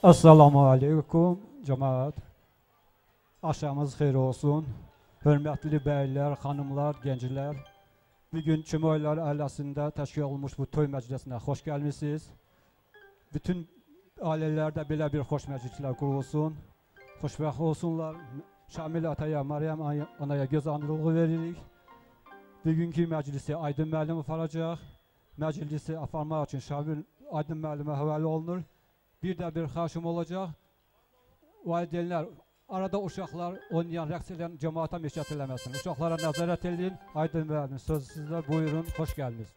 Assalamu alaikum cemaat. Akşamınız xeyir olsun. Hörmətli bəylər, xanımlar, gənclər. Bugün Çimoylar ailəsində təşkil olunmuş bu toy məclisinə xoş gəlmisiniz. Bütün ailələrdə belə bir xoş məclislər qurulsun. Xoşbəxt olsunlar. Şamil ataya, Meryem anaya göz anlığı veririk. Bugünkü məclisi Aydın müəllim aparacaq. Məclisi aparmaq üçün Şamil Aydın müəllimə həvalə olunur. Bir də bir xahişim olacaq. Valideynlər, arada uşaqlar oynayan, rəqs edən cemaata məşğət eləməsin. Uşaqlara nəzarət edin. Aydın müəllim, söz sizdə. Buyurun, xoş gəldiniz.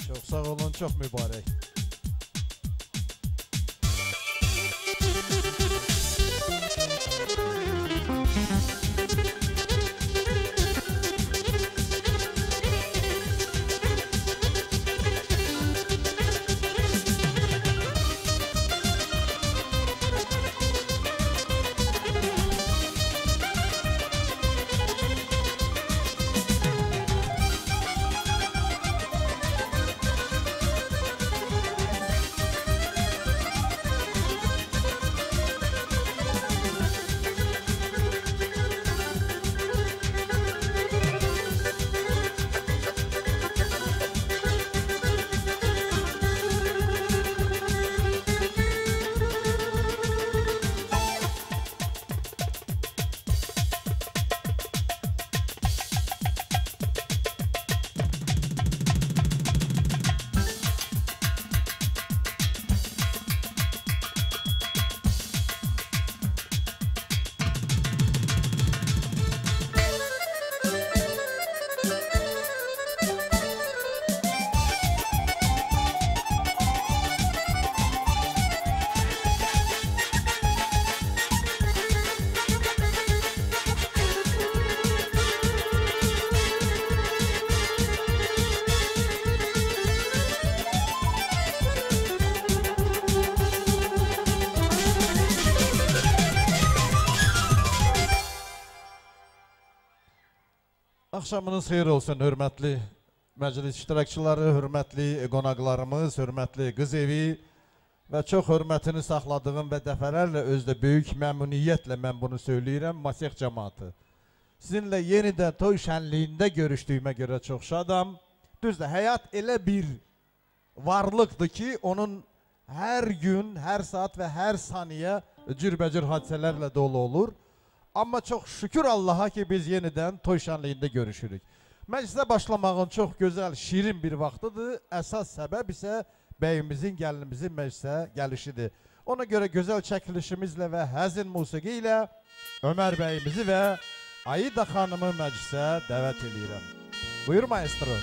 Çox sağ olun, çox mübarək. Axşamınız xeyir olsun, hörmətli məclis iştirakçıları, hörmətli qonaqlarımız, hörmətli qız evi və çox hörmətini saxladığım və dəfələrlə özdə böyük məmnuniyyətlə mən bunu söyləyirəm, Masih cəmaatı. Sizinlə yenidən toy şənliyində görüşdüyümə görə çox şadam. Düzdür, həyat elə bir varlıqdır ki, onun hər gün, hər saat və hər saniyə cürbəcür hadisələrlə dolu olur. Amma çox şükür Allaha ki, biz yenidən toy şənliyində görüşürük. Məclisə başlamağın çox gözəl, şirin bir vaxtıdır. Əsas səbəb isə bəyimizin, gəlinimizin məclisə gəlişidir. Ona görə gözəl çəkilişimizlə və həzin musiqi ilə Ömər bəyimizi və Aida xanımı məclisə dəvət edirəm. Buyur maestro.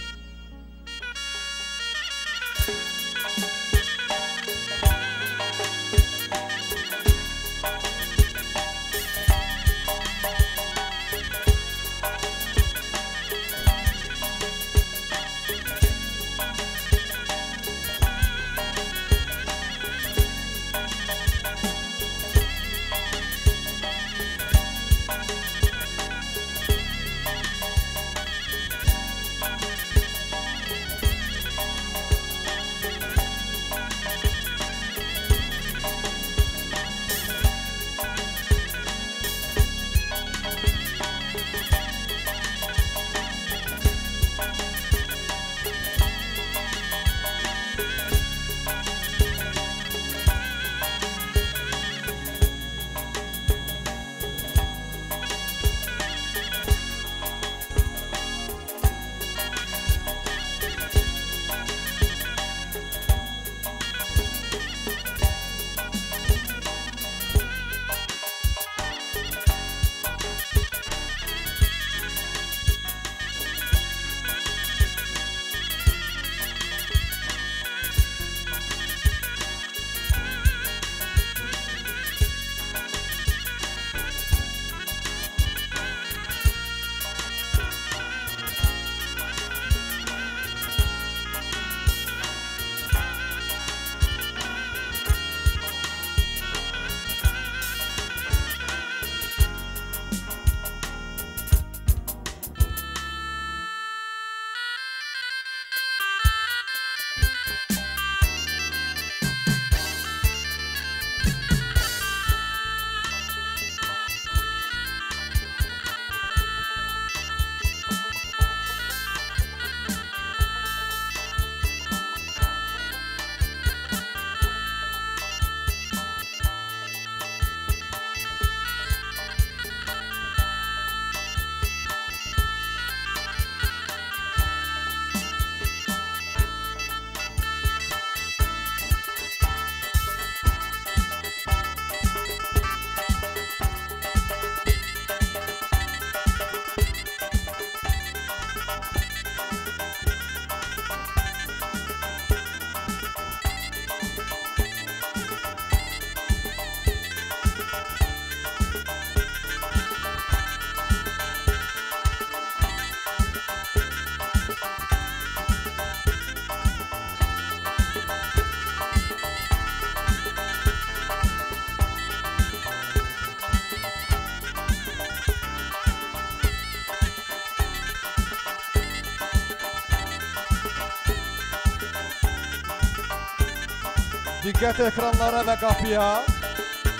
Diqqət ekranlara və qapıya.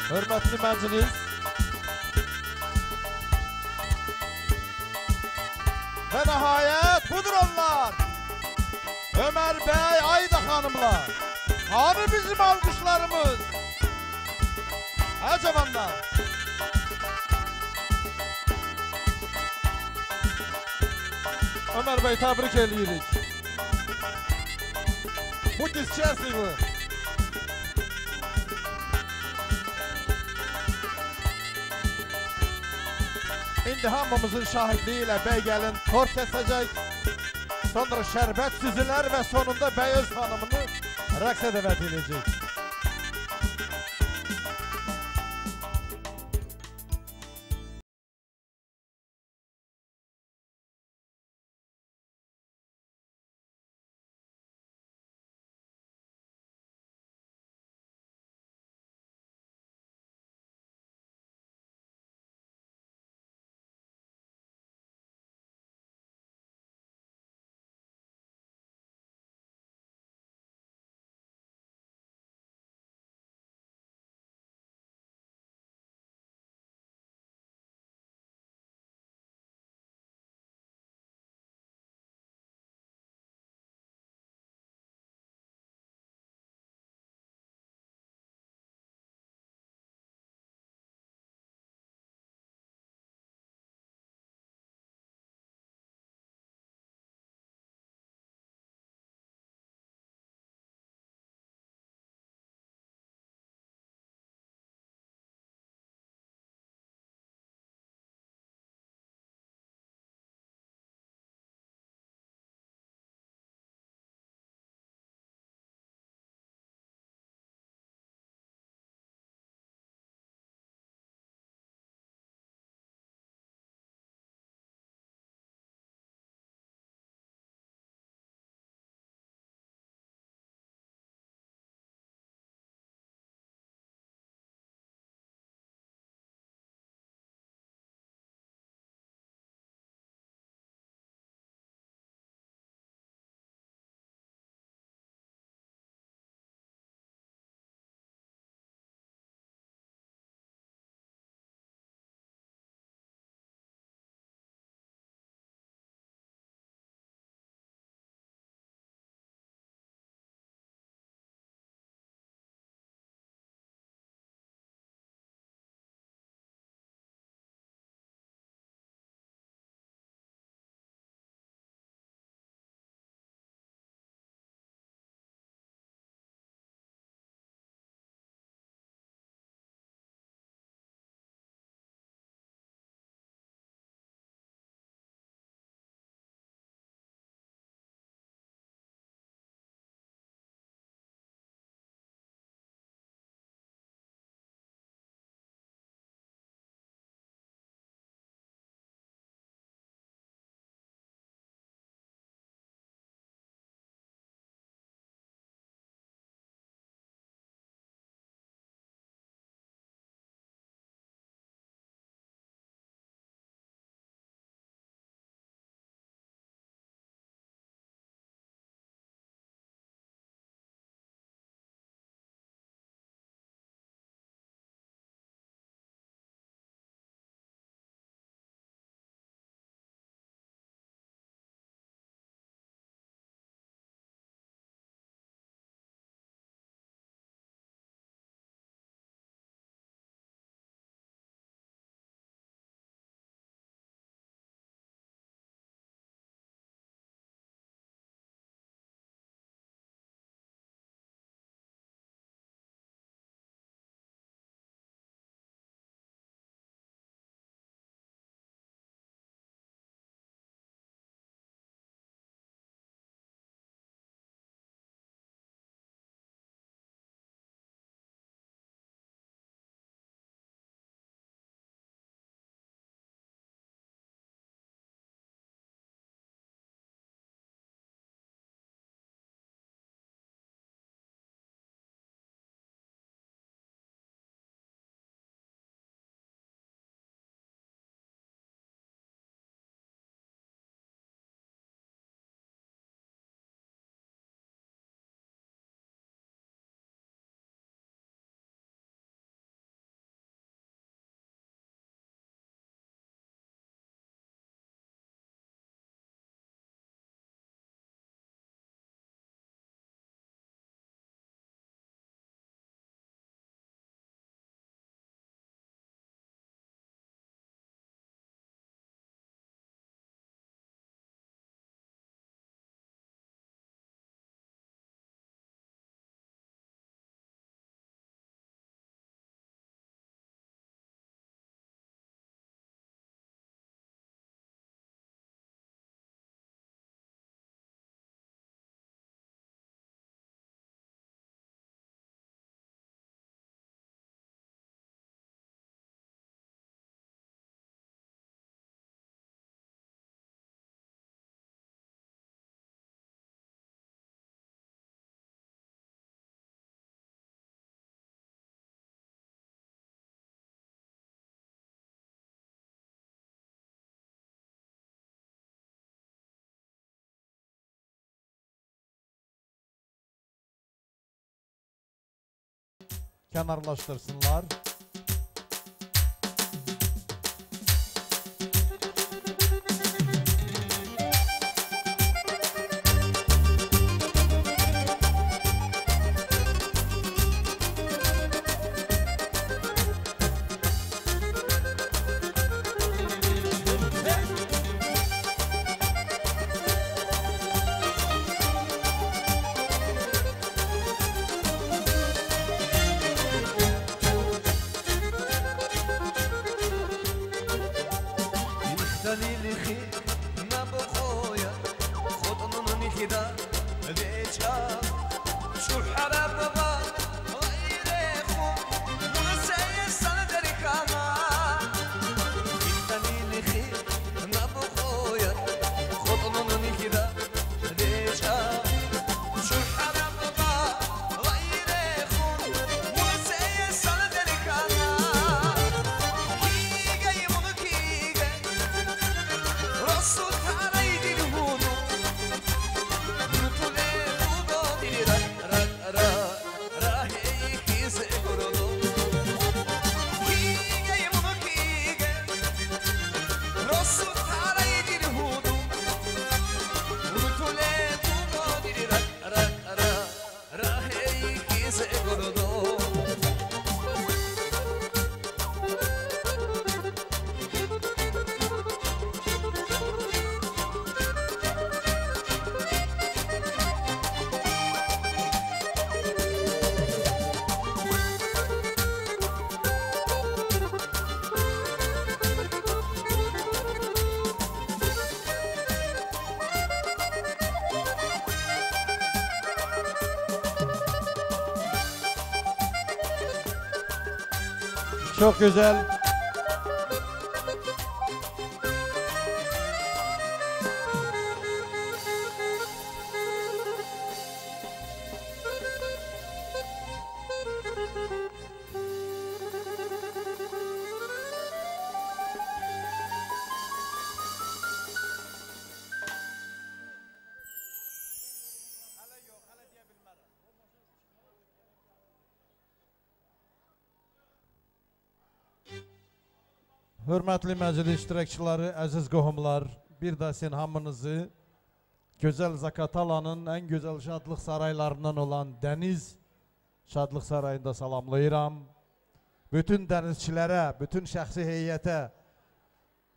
Hörmətli məclis. Və nəhayət budur onlar. Ömər bəy, Ayda xanımlar. Hanı bizim alqışlarımız? Hə cavanlar. Ömər bəy, təbrik eləyirik. Будьте счастливы! İndi hamımızın şahidliği ilə bəy gəlin tor kəsəcək. Sonra şərbət süzülər və sonunda bəy öz xanımını rəqsə dəvət edəcək. kənarlaşdırsınlar. Çok güzel. Hörmətli məclis iştirakçıları, əziz qohumlar, bir də sizin hamınızı gözəl Zakatalanın ən gözəl şadlıq saraylarından olan Dəniz Şadlıq Sarayında salamlayıram. Bütün dənizçilərə, bütün şəxsi heyətə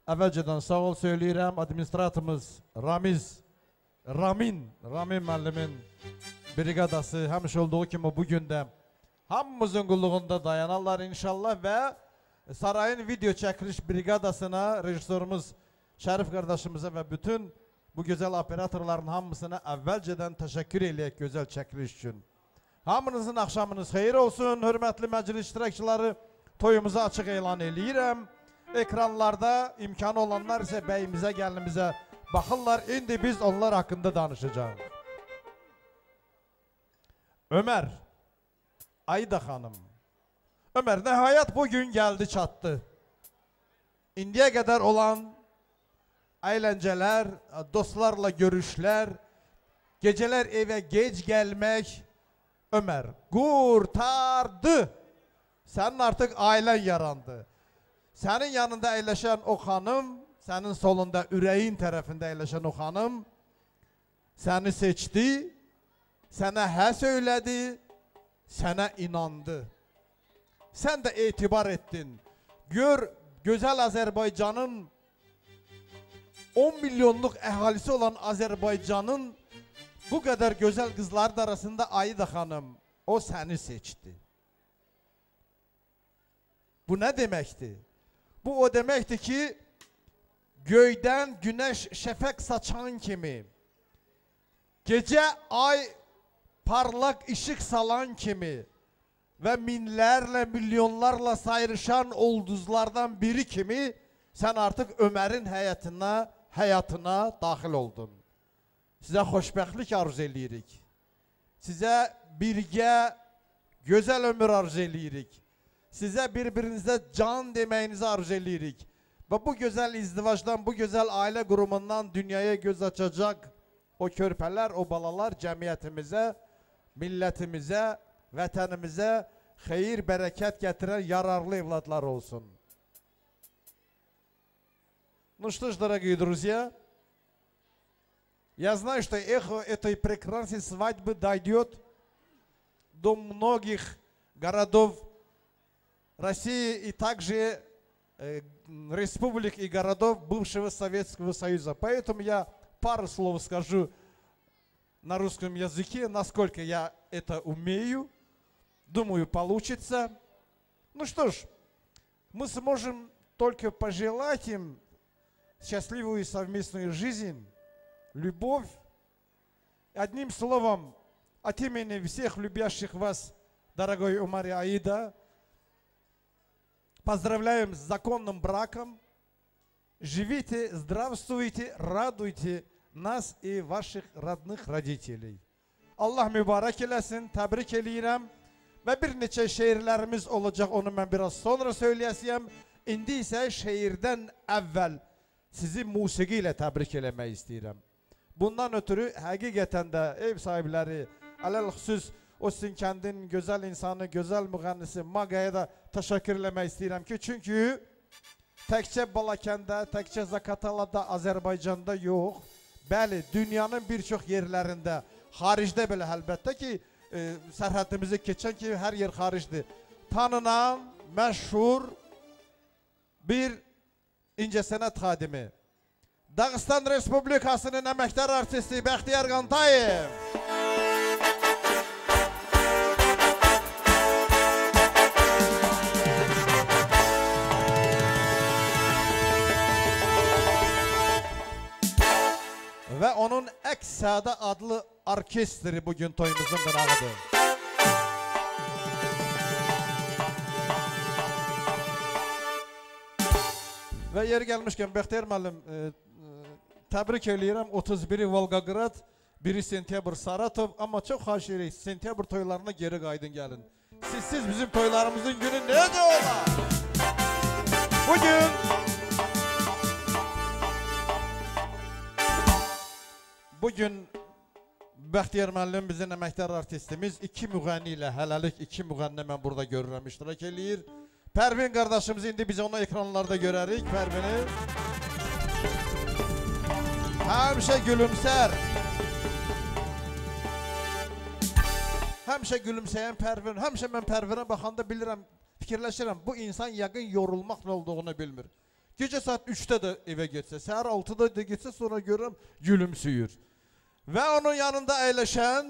əvvəlcədən sağ ol söyləyirəm. Administratorumuz Ramin müəllimin briqadası həmişə olduğu kimi bugün də hamımızın qulluğunda dayanarlar inşallah və sarayın video çəkiliş briqadasına, rejissorumuz Şərif qardaşımıza və bütün bu gözəl operatorların hamısına əvvəlcədən təşəkkür eləyək gözəl çəkiliş üçün. Hamınızın axşamınız xeyir olsun, hörmətli məclis iştirakçıları, toyumuzu açıq elan eləyirəm. Ekranlarda imkanı olanlar isə bəyimizə, gəlinimizə baxırlar, indi biz onlar haqqında danışacağıq. Ömər, Ayda xanım. Ömər, nəhayət bugün gəldi, çatdı. İndiyə qədər olan əyləncələr, dostlarla görüşlər, gecələr evə gec gəlmək, Ömər, qurtardı. Sənin artıq ailən yarandı. Sənin yanında əyləşən o xanım, sənin solunda ürəyin tərəfində əyləşən o xanım səni seçdi, sənə hə söylədi, sənə inandı. Sən də etibar etdin. Gör, gözəl Azərbaycanın 10 milyonluq əhalisi olan Azərbaycanın bu qədər gözəl qızları arasında Ayda xanım, o səni seçdi. Bu nə deməkdir? Bu o deməkdir ki, göydən günəş şəfəq saçan kimi, gecə ay parlaq işıq salan kimi və minlərlə, milyonlarla sayrışan ulduzlardan biri kimi sən artıq Ömərin həyatına daxil oldun. Sizə xoşbəxtlik arzu eləyirik. Sizə birgə gözəl ömür arzu eləyirik. Sizə bir-birinizə can deməyinizi arzu eləyirik. Və bu gözəl izdivacdan, bu gözəl ailə qurumundan dünyaya göz açacaq o körpələr, o balalar cəmiyyətimizə, millətimizə, vətənimizə xeyir, bərəkət gətirən yararlı evladlar olsun. Ну что ж, дорогие друзья, я знаю, что эхо этой прекрасной свадьбы дойдет до многих городов России и также республик и городов бывшего Советского Союза. Поэтому я пару слов скажу на русском языке, насколько я это умею. Думаю, получится. Ну что ж, мы сможем только пожелать им счастливую совместную жизнь, любовь. Одним словом, от имени всех любящих вас, дорогой Умар и Аида, поздравляем с законным браком. Живите, здравствуйте, радуйте нас и ваших родных родителей. Allah mübarek eləsin, təbrik eləyirəm. Və bir neçə şeirlərimiz olacaq, onu mən biraz sonra söyləyəsiyəm. İndi isə şeirdən əvvəl sizi musiqi ilə təbrik eləmək istəyirəm. Bundan ötürü həqiqətən də ev sahibləri, ələl-xüsus o sizin kəndin gözəl insanı, gözəl müğənnisi Maqaya da təşəkkür eləmək istəyirəm ki, çünki təkcə Balakəndə, təkcə Zaqatalada, Azərbaycanda yox, bəli, dünyanın bir çox yerlərində, xaricdə belə əlbəttə ki, sərhədimizi keçən ki, hər yer xaricdir. Tanınan, məşhur bir incəsənət xadimi. Dağıstan Respublikasının əməkdar artisti Bəxtiyar Qantayev. Və onun Əks-Səda adlı orkestri bugün toyumuzun qonağıdır. Və yeri gəlmişkən Bəxtiyar müəllim, təbrik eləyirəm. 31-i Volqograd, 1-i sentyabr Saratov, amma çox xahiş edirik, sentyabr toylarına geri qaydın gəlin. Sizsiz bizim toylarımızın günü necə olar? Bugün Bəxtiyar müəllim bizim əməkdar artistimiz 2 müğənni ilə, hələlik 2 müğənni mən burada görürəm, iştirak eləyir. Pərvin qardaşımız indi biz onu ekranlarda görərik, Pərvini. Həmişə gülümsər. Həmişə gülümsəyən Pərvin, həmişə mən Pərvinə baxanda bilirəm, fikirləşirəm, bu insan yəqin yorulmaq nə olduğunu bilmir. Gecə saat 3-də də evə getsə, səhər 6-da da getsə, sonra görürəm, gülümsüyür. Və onun yanında əyləşən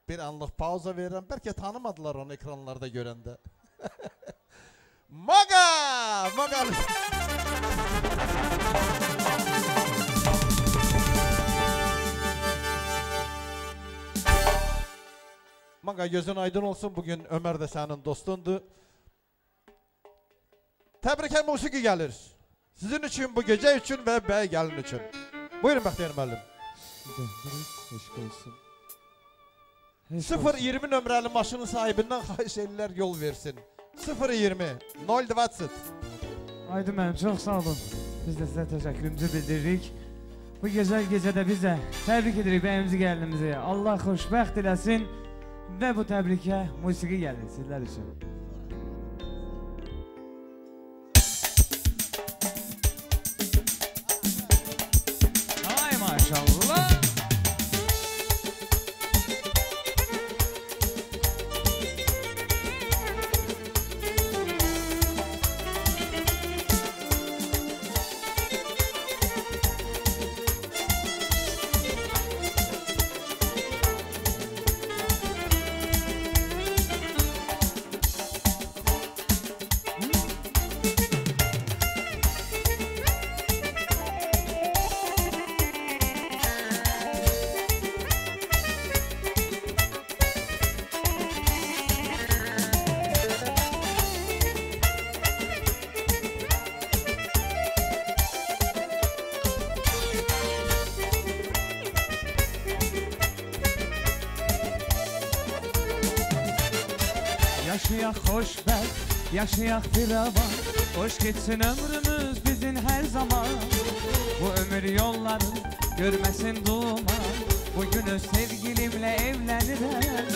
bir anlıq pauza verirəm. Bəlkə tanımadılar onu ekranlarda görəndə. Maqa! Maqa! Maqa, gözün aydın olsun. Bugün Ömər də sənin dostundur. Təbrikə musiqi gəlir. Sizin üçün, bu gecə üçün və bəy gəlin üçün. Buyurun Bəxtiyar müəllim. 020 nömrəli maşının sahibindən xahiş edirlər yol versin. 020 020. Aydın mənim, çox sağ olun. Biz də sizə təşəkkürümüzü bildiririk. Bu gözəl gecədə biz də təbrik edirik bəyimizi, gəlinimizi. Allah xoşbəxt eləsin və bu təbrikə musiqi gəlir sizlər üçün. Ay maşallah. Yaşayak xoşbəxt, yaşayak firavan, hoş geçsin ömrümüz bizim her zaman. Bu ömür yolların görməsin duman, bugün öz sevgilimle evlenirim.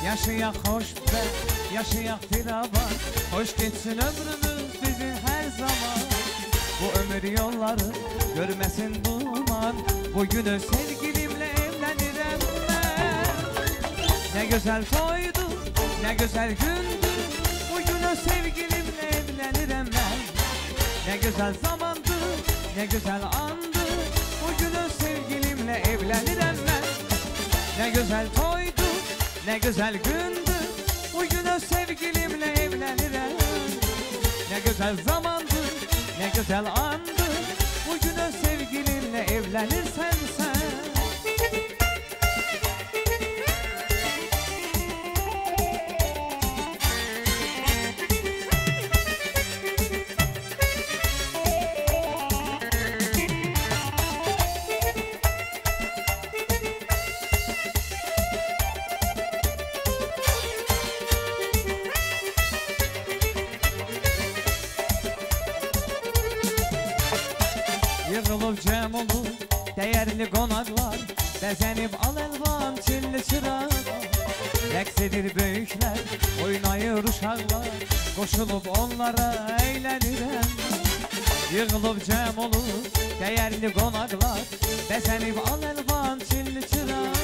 Yaşayak hoşbet, yaşayak firavan, hoş geçsin ömrümüz bizim her zaman. Bu ömür yolları görmesin duman, bugün öz sevgilimle evlenirim ben. Ne güzel toydu, ne güzel gündü, bugün öz sevgilimle evlenirim ben. Ne güzel zamandı, ne güzel andı, bugün öz sevgilimle evlenirim ben. Ne güzel toydu, ne güzel gündü, bugün öz sevgilimle evlenirim. Ne güzel zamandı, ne güzel andı, bugün öz sevgilimle evlenirsen sen. Yığılıp cem olur değerli konaklar, bezenip al elvan çilli çırağlar. Reks edir büyükler, oynayır uşaklar, koşulup onlara eğlenirim. Yığılıp cem olur değerli konaklar, bezenip al elvan çilli çırağlar.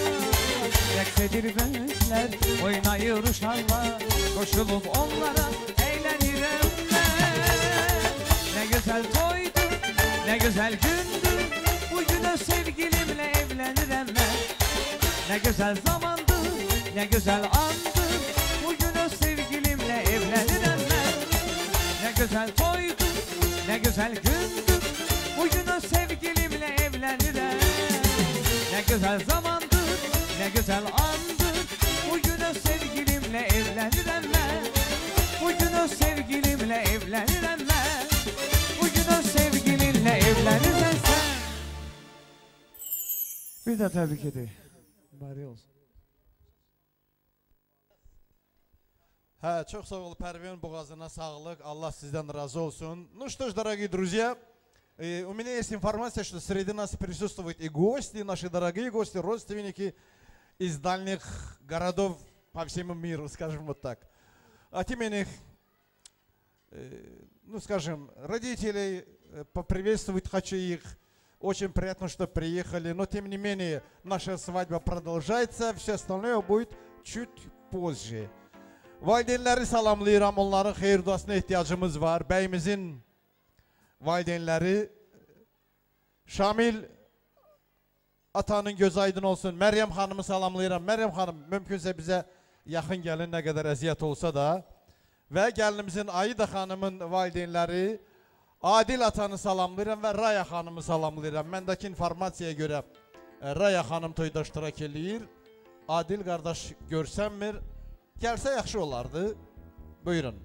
Reks edir büyükler, oynayır uşaklar, koşulup onlara eğlenirim ben. Ne güzel toydu, ne güzel gündü, bugün öz sevgilimle evlenirim ben. Ne güzel zamandı, ne güzel andı, bugün öz sevgilimle evlenirim ben. Ne güzel toydu, ne güzel gündü, bugün öz sevgilimle evlenirim. Ne güzel zamandı, ne güzel andı, bugün öz sevgilimle evlenirim ben. Bugün öz sevgilimle evlenirim ben. Bugün öz sevgilinle evlenirsen sen. Bir de tebrik edeyim. Bari olsun. Çok sağ ol Pervin, boğazına sağlık. Allah sizden razı olsun. Ну что ж, дорогие друзья, у меня есть информация, что среди нас присутствуют и гости, наши дорогие гости, родственники из дальних городов по всему миру, скажем вот так. От имени, ну скажем, родителей поприветствовать хочу их. Очень приятно, что приехали, но тем не менее наша свадьба продолжается, все остальное будет чуть позже. Valideynləri salamlayıram, onların xeyir duasına ehtiyacımız var. Bəyimizin valideynləri Şamil atanın göz aydın olsun. Məryəm xanımı salamlayıram. Məryəm xanım, mümkünsə bizə yaxın gəlin, nə qədər əziyyət olsa da. Və gəlinimizin Ayida xanımın valideynləri Adil atanı salamlayıram və Raya xanımı salamlayıram. Məndəki informasiyaya görə Raya xanım toyda iştirak eləyir. Adil qardaş görsənmir. Gəlsə yaxşı olardı. Buyurun.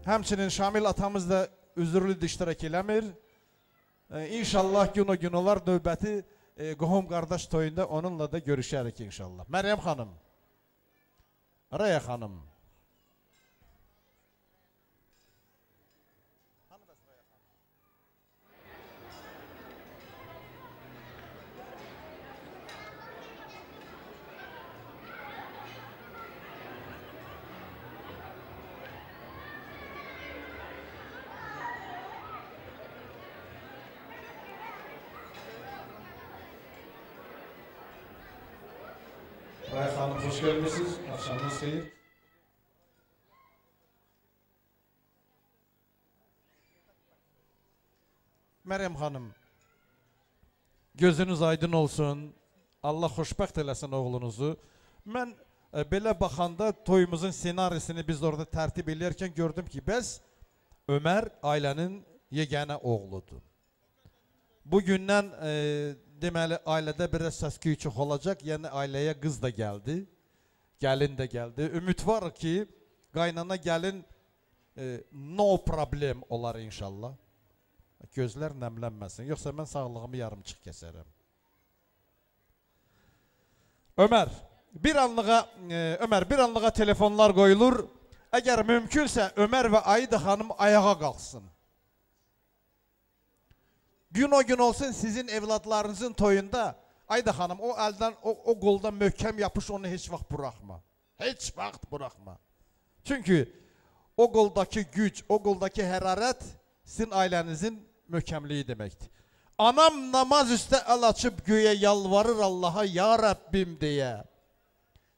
Həmçinin Şamil atamız da üzürlüdür, iştirak eləmir. İnşallah gün o gün olar növbəti qohum qardaş toyunda onunla da görüşərik inşallah. Məryəm xanım. Raya xanım. Raya Hanım hoş gelmişsiniz. Akşamınız hayır. Meryem Hanım, gözünüz aydın olsun. Allah xoşbəxt eləsin oğlunuzu. Mən belə baxanda toyumuzun senarisini biz orada tərtib eləyərkən gördüm ki, bəs Ömər ailənin yeganə oğludur. Bugündən deməli ailədə biraz səs-küy çox olacaq, yəni ailəyə qız da gəldi, gəlin də gəldi. Ümid var ki, qaynana gəlin no problem olar inşallah. Gözlər nəmlənməsin, yoxsa mən sağlığımı yarımçıq kəsərəm. Ömər, bir anlığa telefonlar qoyulur. Əgər mümkünsə Ömər və Ayida xanım ayağa qalxsın. Gün o gün olsun sizin evladlarınızın toyunda. Ayda xanım, o əldən, o qoldan möhkəm yapış, onu heç vaxt buraxma. Heç vaxt buraxma. Çünkü o qoldaki güc, o qoldaki hərarət sizin ailənizin möhkəmliyi deməkdir. Anam namaz üstə əl açıb göyə yalvarır Allaha, ya Rəbbim deyə.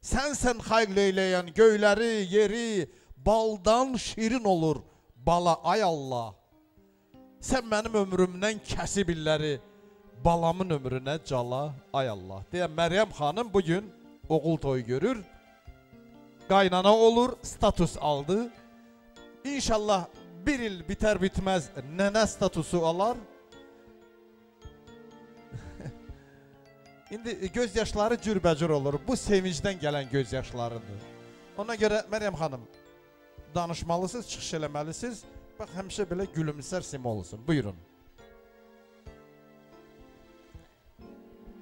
Sənsən xayl eyləyən göyləri, yeri, baldan şirin olur bala, ay Allah. Sən mənim ömrümdən kəsib illəri, balamın ömrünə cala, ay Allah. Deyə Məryəm xanım bugün oğul toyu görür, qaynana olur, status aldı. İnşallah bir il biter bitmez nənə statusu alar. İndi gözyaşları cürbəcür olur. Bu sevincdən gələn gözyaşlarıdır. Ona görə Məryəm xanım, danışmalısınız, çıxış eləməlisiniz. Bax, həmişə belə gülümsər simi olsun. Buyurun.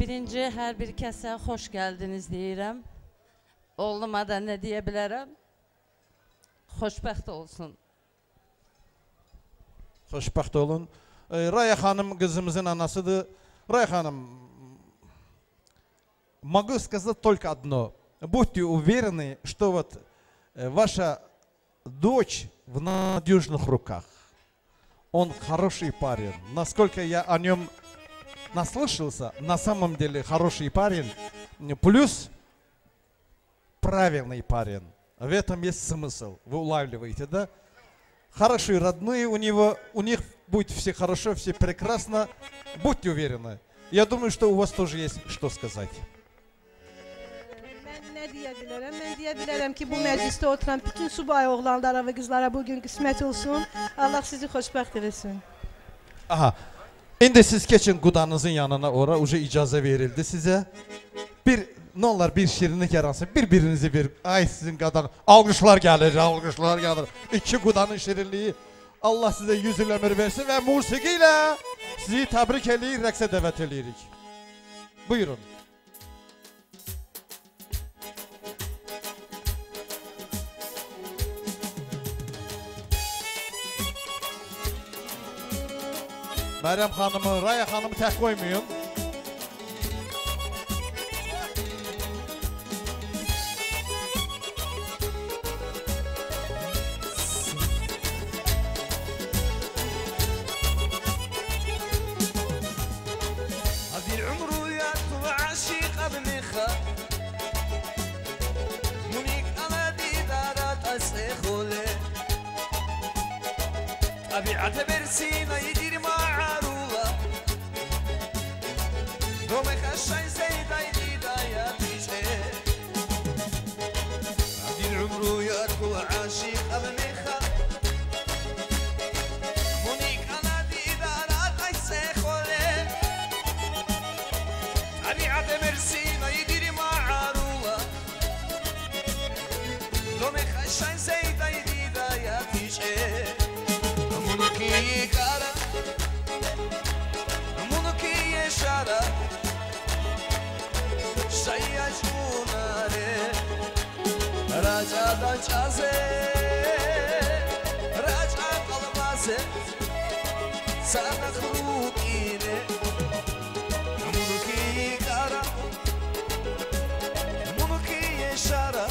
Birinci, hər bir kəsə xoş gəldiniz deyirəm. Oğluma da nə deyə bilərəm? Xoşbəxt olsun. Xoşbəxt olun. Raya xanım qızımızın anasıdır. Raya xanım, могу сказать только одно. Будьте уверены, что вот ваша дочь в надежных руках. Он хороший парень. Насколько я о нем наслышался, на самом деле хороший парень. Плюс правильный парень. В этом есть смысл. Вы улавливаете, да? Хорошие родные у него, у них будет все хорошо, все прекрасно. Будьте уверены. Я думаю, что у вас тоже есть что сказать. Ben deyə bilərəm ki, bu məclisdə oturan bütün subay oğlanlara və qızlara bugün qismət olsun. Allah sizi xoşbəxt eləsin. Aha. İndi siz keçin qudanızın yanına, ora uca icazə verildi sizə. Ne olar bir şirinlik yaransın, bir-birinizi bir, ay sizin qadan, alqışlar gəlir, alqışlar gəlir. İki qudanın şirinliyi, Allah sizə 100 il ömür versin və musiqi ilə sizi təbrik eləyir, rəqsə dəvət eləyirik. Buyurun. Məryəm xanımı, Raya xanımı tək qoymayın. طبيعة برسينا يدير مع عرولا دومي خشاي زيدا يديدا يا تيجي عبد العمرو ياركو عاشق أبنخا مونيك أنا دي إدارات أيسي خولي طبيعة برسينا يدير مع عرولا دومي خشاي زيدا يديدا يا تيجي Muniki kara, muniki yeşara, şayyaş bunare, raca da çaze, raca kalmazı, sana kuruk ine. Muniki kara, muniki yeşara,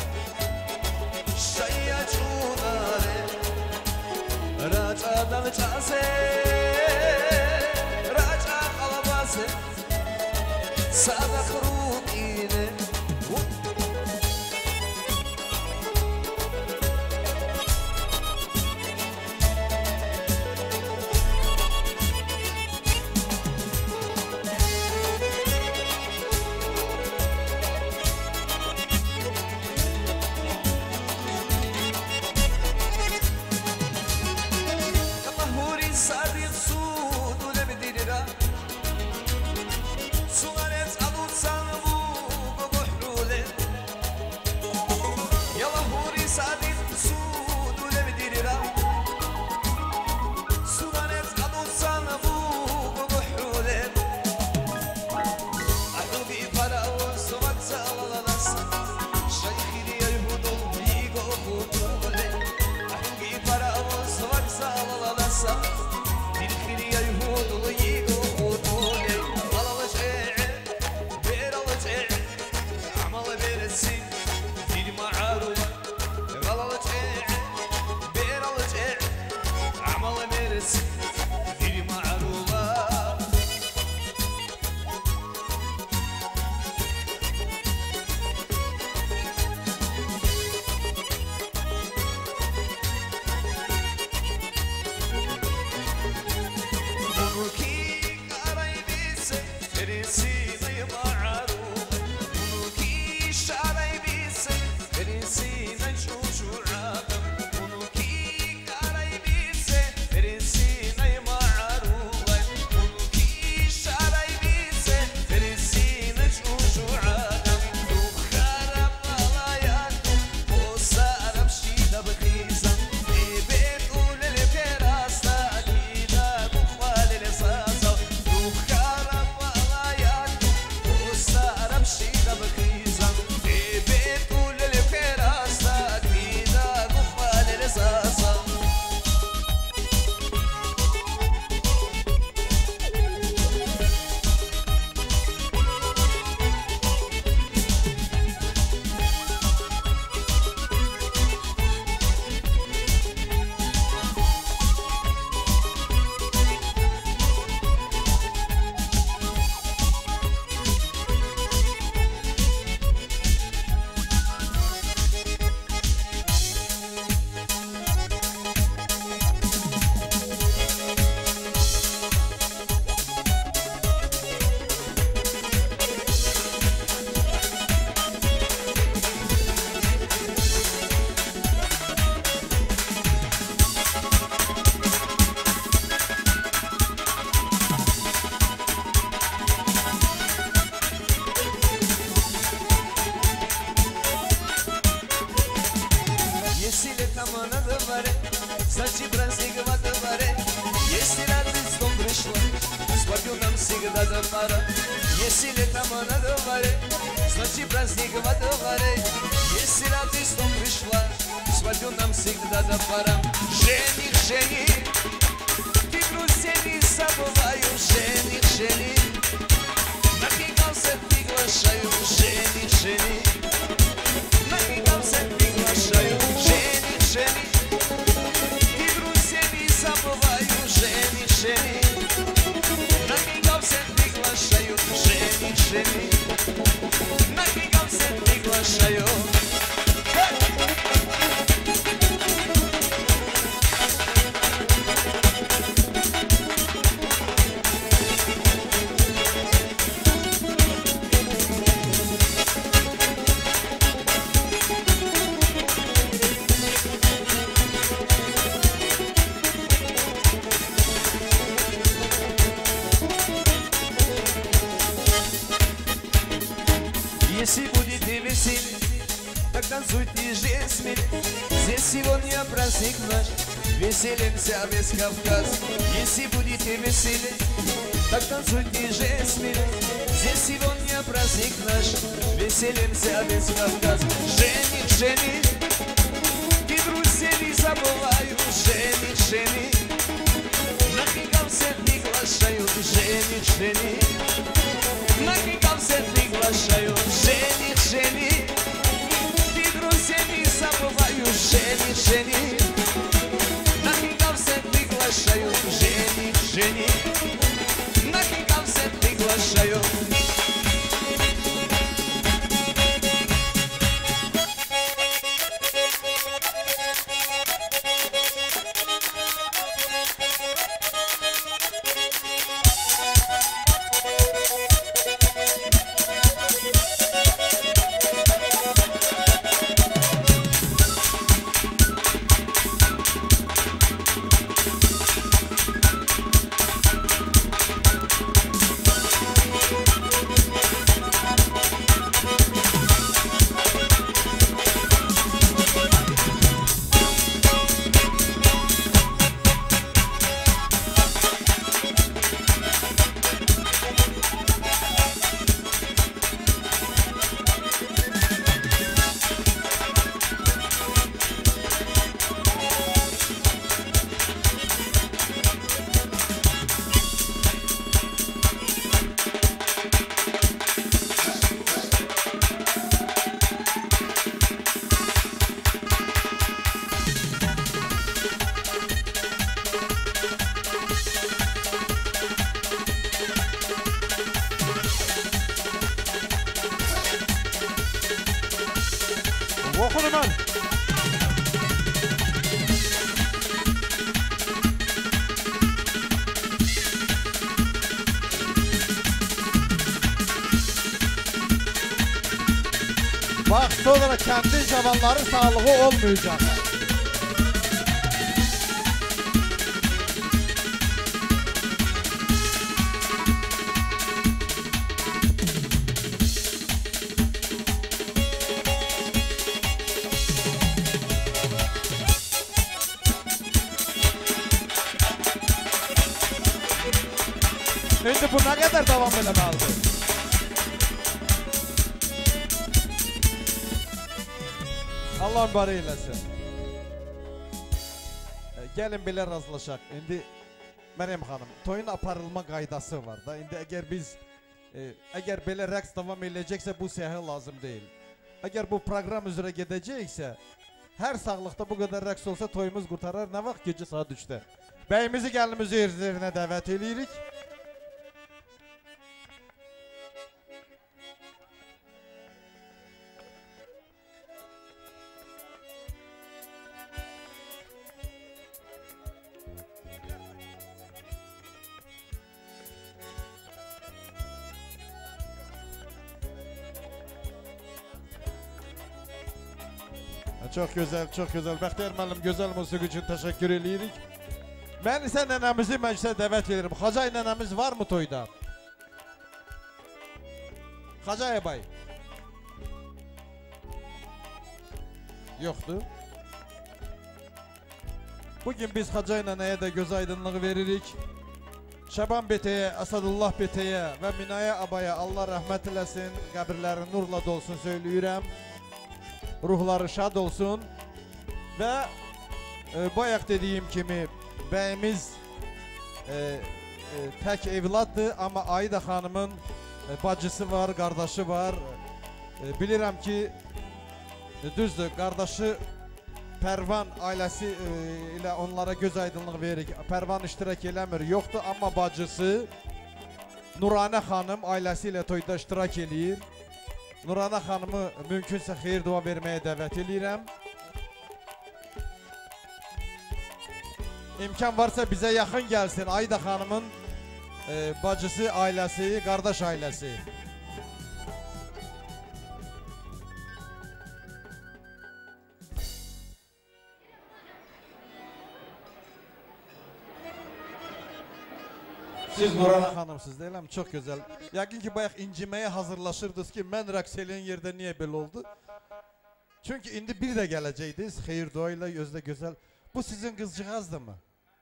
şayyaş bunare. Raca da çase, raca kalmazı, sana kuruk ine. Sabe Если будете веселье, так танцуйте же смелее. Здесь сегодня праздник наш, веселимся весь Кавказ. Если будете веселье, так танцуйте же смелее. Здесь сегодня праздник наш, веселимся весь Кавказ. Жених, жених, и друзей не забываю. Жених, жених, на кикам всех приглашаю. Жених, жених, на кикам всех приглашаю. Жених, жених, и друзей не забываю. Жених, жених, на кикам всех приглашаю. Жених, жених, на кикам всех приглашаю. sonra kəndin cavanları sağlığı olmayacaq. İndi bu nə qədər davam eləməlidir? Allah mübarək eləsin. Gəlin belə razılaşaq. İndi Məryəm xanım, toyun aparılma qaydası var da. İndi əgər belə rəqs davam eləyəcəksə bu siyahı lazım deyil. Əgər bu proqram üzrə gedəcəksə, hər sağlıqda bu qədər rəqs olsa toyumuz qurtarar. Nə vaxt? Gecə saat 3-də. Bəyimizi gəlimizi yerinə dəvət eləyirik. Çox gözəl, çox gözəl. Bəxtiyar müəllim, gözəl musiqi üçün təşəkkür edirik. Mən isə nənəmizi məclisə dəvət edirəm. Xacay nənəmiz var mı toyda? Xacay bəy. Yoxdur. Bugün biz Xacay nənəyə də göz aydınlığı veririk. Şaban Betəyə, Asadullah Betəyə və Minaya abaya Allah rəhmət eləsin, qəbirləri nurla dolsun söyləyirəm. Ruhları şad olsun və bayaq dediyim kimi bəyimiz tək evladdır, amma Aida xanımın bacısı var, qardaşı var. Bilirəm ki, düzdür, qardaşı Pərvan ailəsi ilə onlara göz aydınlıq veririk. Pərvan iştirak eləmir, yoxdur, amma bacısı Nuranə xanım ailəsi ilə toyda iştirak eləyir. Nuranə xanımı mümkünsə xeyir dua verməyə dəvət edirəm. İmkan varsa bizə yaxın gəlsin Aida xanımın bacısı ailəsi, qardaş ailəsi. Siz Nuranə xanımsınız deyiləm, çox gözəl. Yəqin ki, bayaq inciməyə hazırlaşırdınız ki, mən rəqs eləyən yerdə niyə belə oldu? Çünki indi bir də gələcəydiniz, xeyir dua ilə, gözdə gözəl. Bu sizin qızcığazdır mı?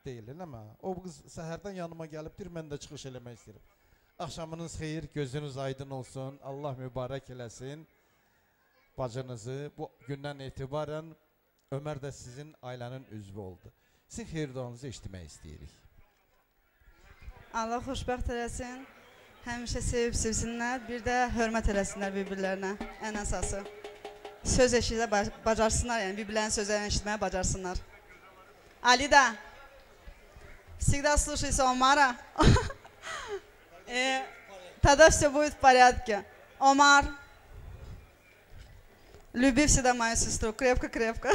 Deyil, eləmə. O qız səhərdən yanıma gəlibdir, mən də çıxış eləmək istəyirəm. Axşamınız xeyir, gözünüz aydın olsun, Allah mübarək eləsin bacınızı. Bu gündən etibarən Ömər də sizin ailənin üzvü oldu. Sizin xeyir duanızı eşitmək istəyirik. Allah xoşbəxt eləsin, həmişə sevib sevsinlər, bir də hörmət eləsinlər bir-birlərinə, ən əsası. Söz eşitə bacarsınlar, yəni bir-birlərinin sözlərini eşitməyə bacarsınlar. Alida, всегда слушайся Омара. Тогда все будет в порядке. Омар, люби всегда мою сестру, крепко-крепко.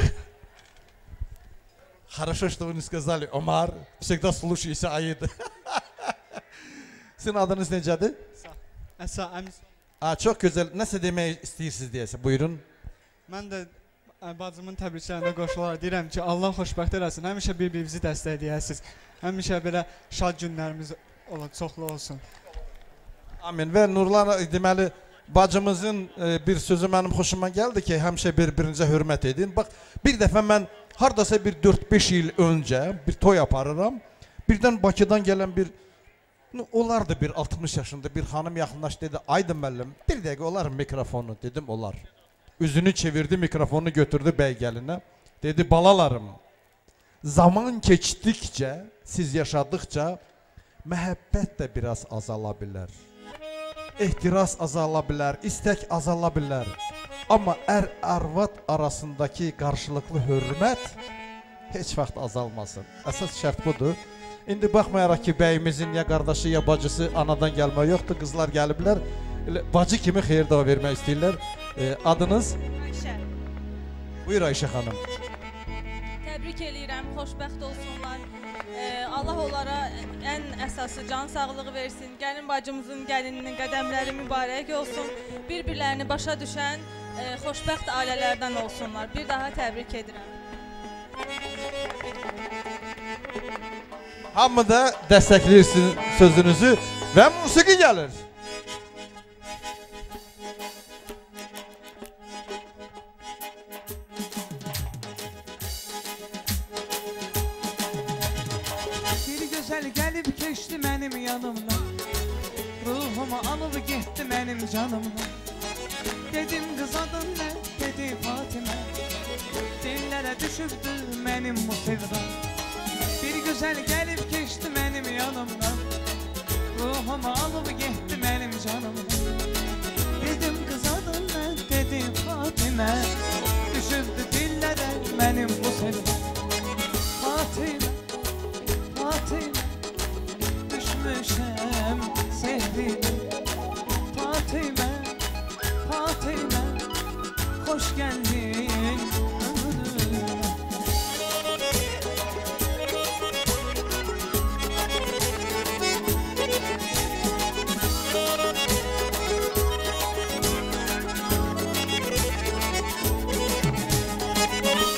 Хорошо, что вы не сказали, Омар, всегда слушайся Аида. Sizin adınız necədir? Əsa, əmin. Çox gözəl. Nəsə demək istəyirsiniz deyəsə, buyurun. Mən də bacımın təbriklərinə qoşularaq deyirəm ki, Allah xoşbəxt eləsin. Həmişə bir-birimizi dəstəkləyəsiniz. Həmişə belə şad günlərimiz çoxlu olsun. Amin. Və Nurlan, deməli, bacımızın bir sözü mənim xoşuma gəldi ki, həmişə bir-birinizə hörmət edin. Bax, bir dəfə mən haradasa bir 4-5 il öncə bir toy aparıram. Birdən Bakıdan gələn bir olar da bir 60 yaşında bir xanım yaxınlaş dedi, Aydın müəllim, bir dəqiqə olar mikrofonu, dedim olar. Üzünü çevirdi, mikrofonu götürdü bəy gəlinə, dedi balalarım, zaman keçdikcə, siz yaşadıkça məhəbbət də biraz azala bilər. Ehtiras azala bilər, istək azala bilər. Amma ər-arvad arasındakı qarşılıqlı hörmət heç vaxt azalmasın. Əsas şərt budur. İndi baxmayaraq ki, bəyimizin ya qardaşı, ya bacısı anadan gəlmə yoxdur, qızlar gəliblər. Bacı kimi xeyir dua vermək istəyirlər. Adınız? Ayşə. Buyur Ayşə xanım. Təbrik eləyirəm, xoşbəxt olsunlar. Allah onlara ən əsası can sağlığı versin. Gəlin bacımızın gəlininin qədəmləri mübarək olsun. Bir-birlərini başa düşən, xoşbəxt ailələrdən olsunlar. Bir daha təbrik edirəm. Hamı da dəstəkləyirsin sözünüzü və musiqi gəlir. Bir gözəl gəlib keçdi mənim yanımdan, ruhumu alıb getdi mənim canımdan. Dedim qız adın nə? Dedi Fatimə. Dillərə düşübdü mənim bu sevdam. Bir gözəl gəlib keçdi mənim yanımdan, ruhumu alıb getdi mənim canımdan. Dedim qız adın nə? Dedi Fatimə. Düşübdü dillərə mənim bu sevdam. Fatimə, Fatimə, düşmüşəm sevdimə. Fatimə, Fatimə, hoş geldin ömrüme.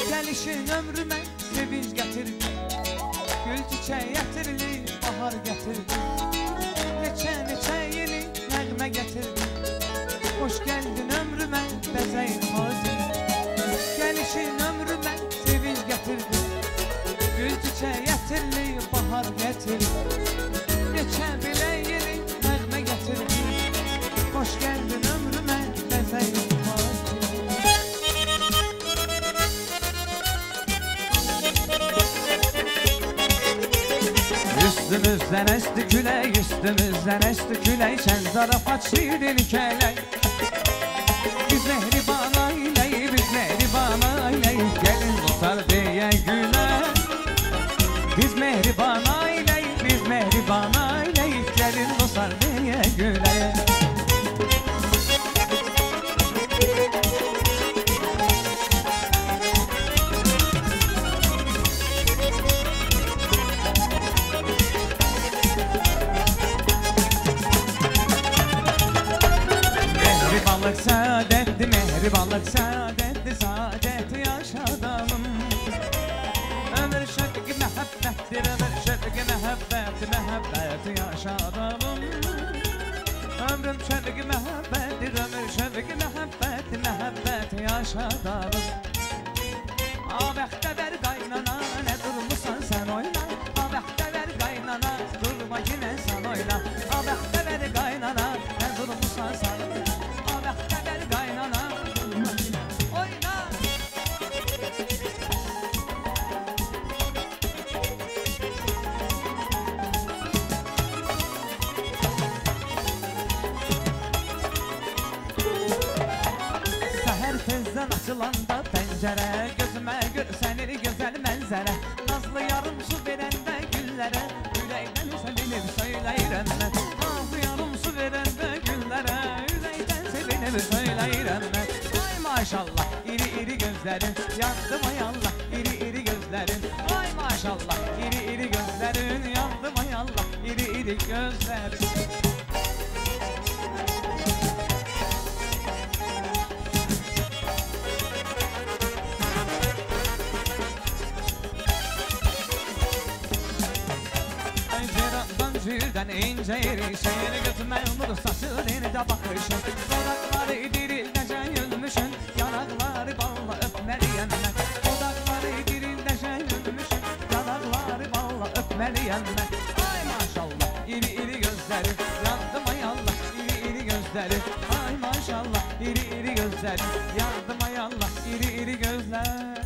Gelişin ömrüme sevinç getirdi, gül çiçeği getirdi, bahar getirdi. Neçe neçe yeni nəğmə getirdi. Hoş geldin ömrüme bezey Fatimə. Gelişin ömrüme sevinç getirdi, gül çiçeği getirdi, bahar getirdi. Neçe bile yeni nəğmə getirdi. Hoş geldin ömrüme bezey Fatimə. Üstümüzden esti küley, üstümüzden esti küley. Sen zarafat şiirin keley. Biz mehriban aileyi, biz mehriban aileyi. Gelin tutar diye güler. Biz mehriban aileyi, biz mehriban aileyi. Gelin tutar diye güler. Mehribanlık saadetti, mehribanlık saadetti, saadeti yaşadım. Ömür şevki mehabbettir, ömür şevki mehabbeti, mehabbeti yaşadım. Ömrüm şevki mehabbettir, ömür şevki mehabbeti, mehabbeti yaşadım. Ağabəkdə ver qaynana, ne durmusan sen oyna. Ağabəkdə ver qaynana, durma yine sen oyna. Ağabəkdə ver qaynana, ne durmusan sen oyna. Ağabəkdə ver qaynana, durma yine oyna. Səhər tezdən açılanda pəncərə, gözümə görsənir gözəl mənzərə. Nazlı yarım su verəndə güllərə, ürəkdən sevinib söyləyirəm mən. Nazlı yarım su verəndə güllərə, ürəkdən sevinib söyləyirəm mən. Ay maşallah, iri iri gözlərin, yandım ay Allah, iri iri gözlərin. Ay maşallah, iri iri gözlərin, yandım ay Allah, iri iri gözlərin. Zülden ince erişin, gözüme umur saçın de bakışın. Dodakları dirildəcən yülmüşün, yanaqları balla öpməliyəm mən. Dodakları dirildəcən yülmüşün, yanaqları balla öpməliyəm mən. Ay maşallah, iri iri gözləri, yandım ay Allah, iri iri gözləri. Ay maşallah, iri iri gözləri, yandım ay Allah, iri iri gözlər.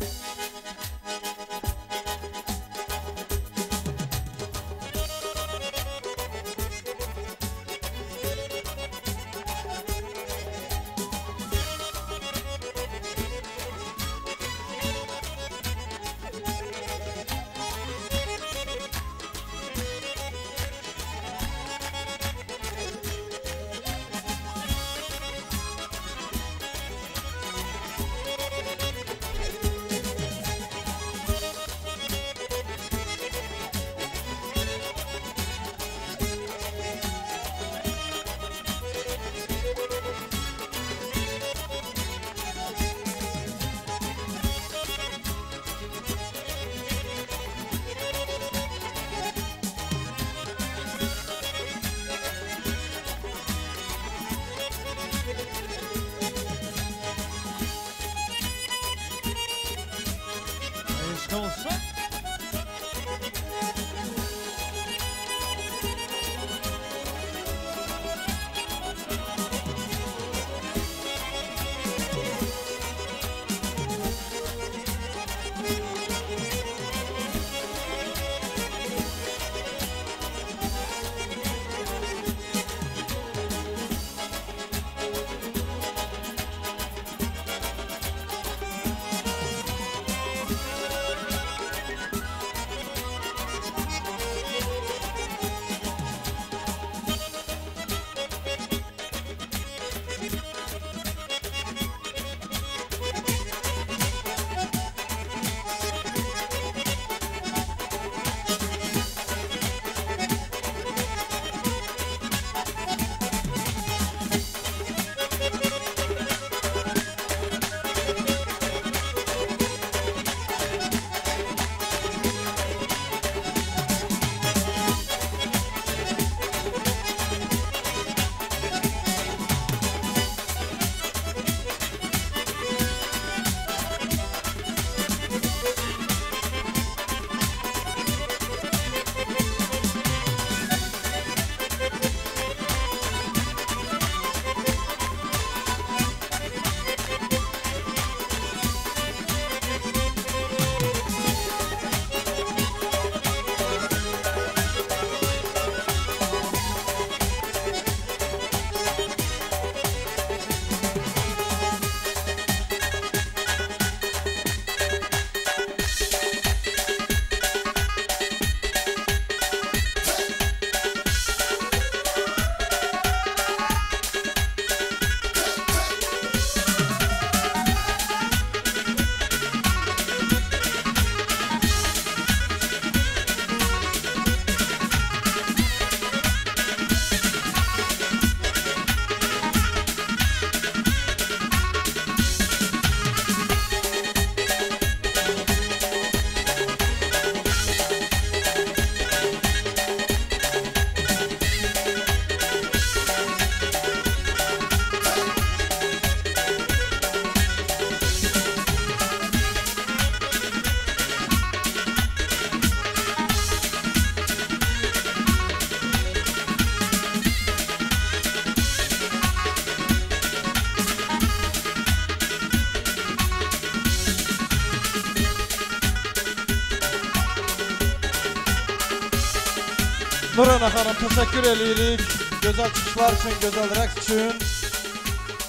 Nurana xanım, təşəkkür edirik. Gözəl çıxışlar üçün, gözəl rəqs üçün.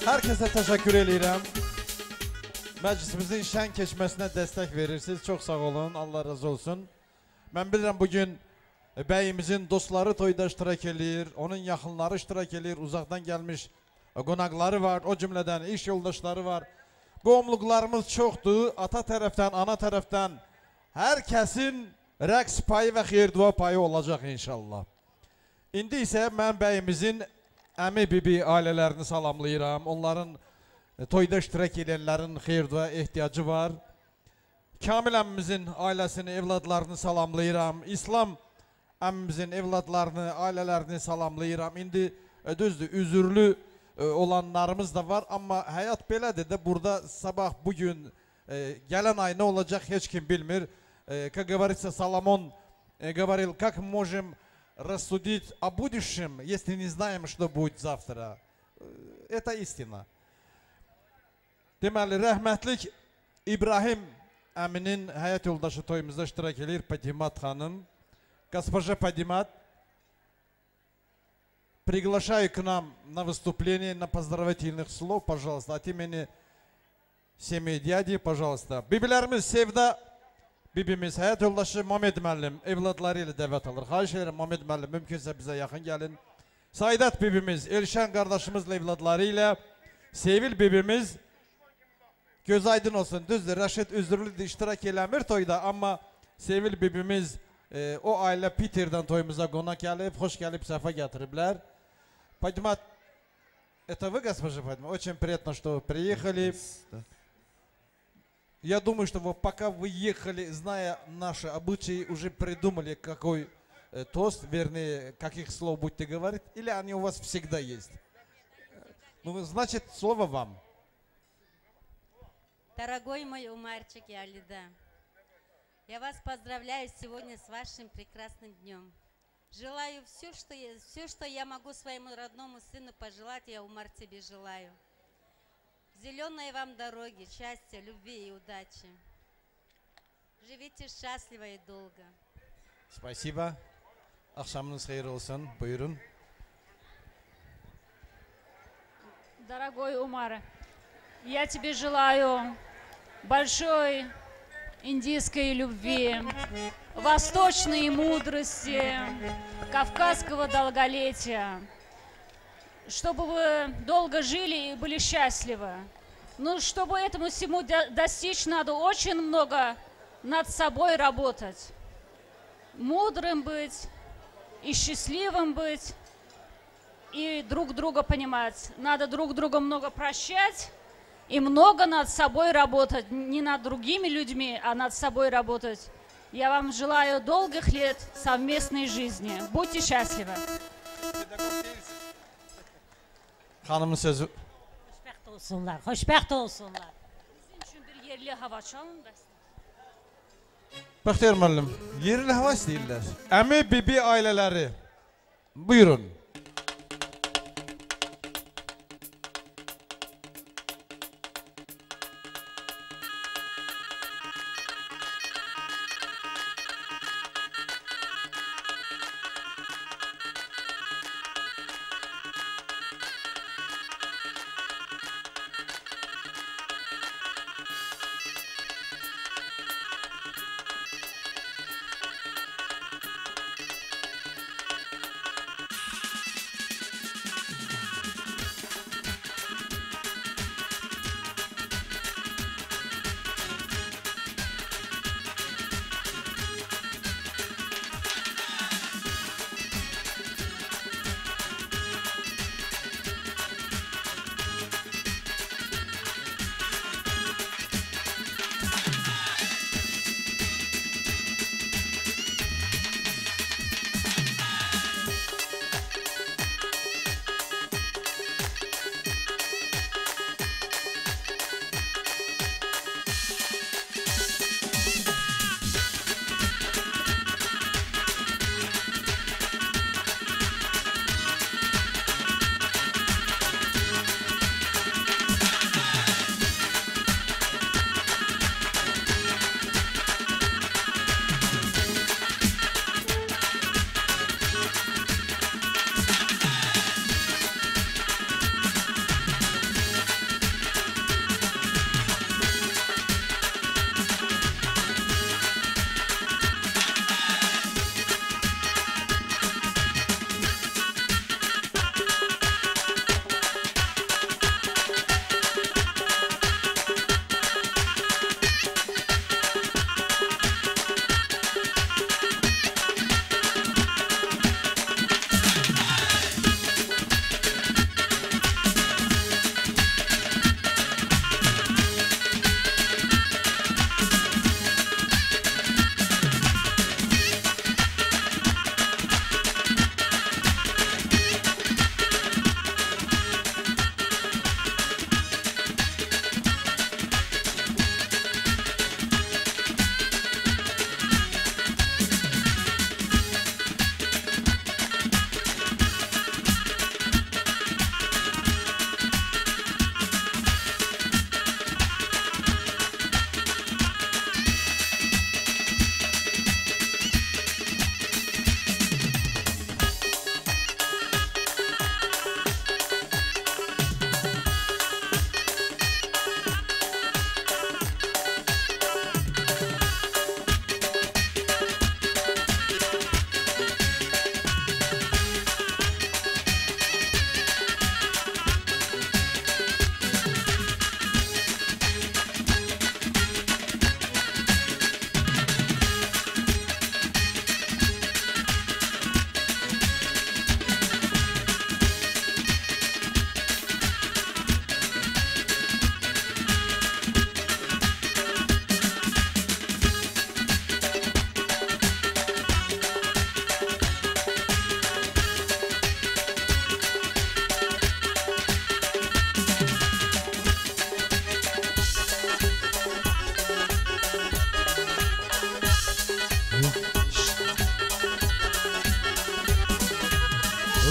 Hər kəsə təşəkkür edirəm. Məclisimizin şən keçməsinə dəstək verirsiniz. Çox sağ olun, Allah razı olsun. Mən bilirəm bugün bəyimizin dostları toyda iştirak edir, onun yaxınları iştirak edir, uzaqdan gəlmiş qonaqları var, o cümlədən iş yoldaşları var. Qohumluqlarımız çoxdur, ata tərəfdən, ana tərəfdən hər kəsin rəqs payı və xeyir-dua payı olacaq inşallah. İndi isə mən bəyimizin əmi bibi ailələrini salamlayıram. Onların toyda iştirak edənlərin xeyir-dua ehtiyacı var. Kamil əmmimizin ailəsini, evladlarını salamlayıram. İslam əmmimizin evladlarını, ailələrini salamlayıram. İndi düzdür, üzürlü olanlarımız da var. Amma həyat belədir də, burada sabah, bugün, gələn ay nə olacaq heç kim bilmir. Как говорится, Соломон говорил, как можем рассудить о будущем, если не знаем, что будет завтра. Это истина. Deməli, rəhmətlik İbrahim əminin həyat yoldaşı toyumuzda iştirak edir, Падимат xanım. Госпожа Падимат, приглашаю к нам на выступление, на поздравительных слов, пожалуйста, от имени семьи дяди, пожалуйста. Bibilərimiz Sevda bibimiz, həyat yoldaşı Muhammed müəllim evladları ilə dəvət alır. Xahiş edirəm Muhammed müəllim, mümkünsə bizə yaxın gəlin. Saidat bibimiz, Elşən qardaşımızla evladları ilə, Sevil bibimiz, göz aydın olsun, düzdür, Rəşid üzürlüdür, iştirak eləmir toyda, amma Sevil bibimiz o ailə Peter'dən toyumuza qonaq gəlib, xoş gəlib, səfa gətiriblər. Падимат, это вы, госпожа Падимат? Очень приятно, что вы приехали. Я думаю, что вы, пока вы ехали, зная наши обычаи, уже придумали, какой тост, вернее, каких слов будете говорить, или они у вас всегда есть? Ну, значит, слово вам. Дорогой мой Умарчик и Алида, я вас поздравляю сегодня с вашим прекрасным днем. Желаю все, что я могу своему родному сыну пожелать, я, Умар, тебе желаю. Зеленой вам дороги, счастья, любви и удачи. Живите счастливо и долго. Спасибо. Akşamınız hayır olsun. Buyurun. Дорогой Умар, я тебе желаю большой индийской любви, восточной мудрости, кавказского долголетия, чтобы вы долго жили и были счастливы. Но чтобы этому всему достичь, надо очень много над собой работать. Мудрым быть и счастливым быть, и друг друга понимать. Надо друг друга много прощать и много над собой работать. Не над другими людьми, а над собой работать. Я вам желаю долгих лет совместной жизни. Будьте счастливы. Hanımın sözü. Xoşbəxt olsunlar, xoşbəxt olsunlar. Sizin için bir yerli hava çalın. Bəxtiyar müəllim, yerli hava istəyirlər. Əmi, bibi ailələri. Buyurun.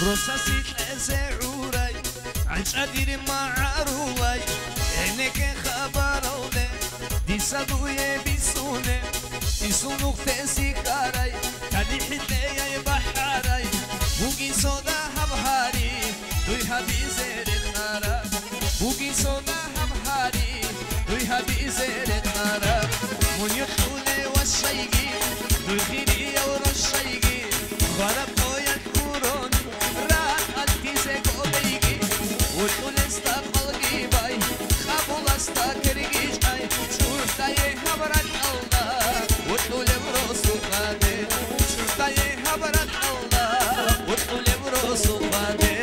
رصاصي زعوري عجادير معروي عينك خبرولي دي صدوية بيسوني يسونو ختسي كاري تالي حدايا بحاري بوغي صودا هبهاري دوي هبي زيرت نارا بوغي صودا هبهاري دوي هبي زيرت نارا من يطولي والشيقي دوي خيري ورا الشيقي غرب خويا الكورون راح التيزي قوليقي وطول استقبل قيباي خابول استاكرقي جاي شورتاي هبرت الله وطول بروسو قادي شورتاي هبرت الله وطول بروسو قادي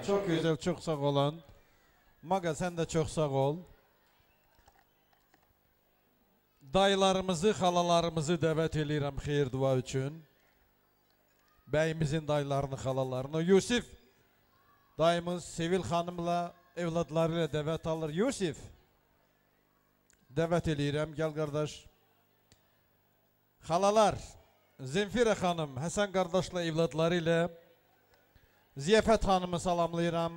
Çok güzel, çok sağ olun. Maga sen de çok sağ ol. Dayılarımızı, xalalarımızı dəvət eləyirəm xeyir dua üçün. Bəyimizin dayılarını, xalalarını. Yusif, dayımız Sevil xanımla, evladları ilə dəvət alır. Yusif, dəvət eləyirəm, gəl qardaş. Xalalar, Zemfirə xanım, Həsən qardaşla evladları ilə Ziyafət xanımı salamlayıram.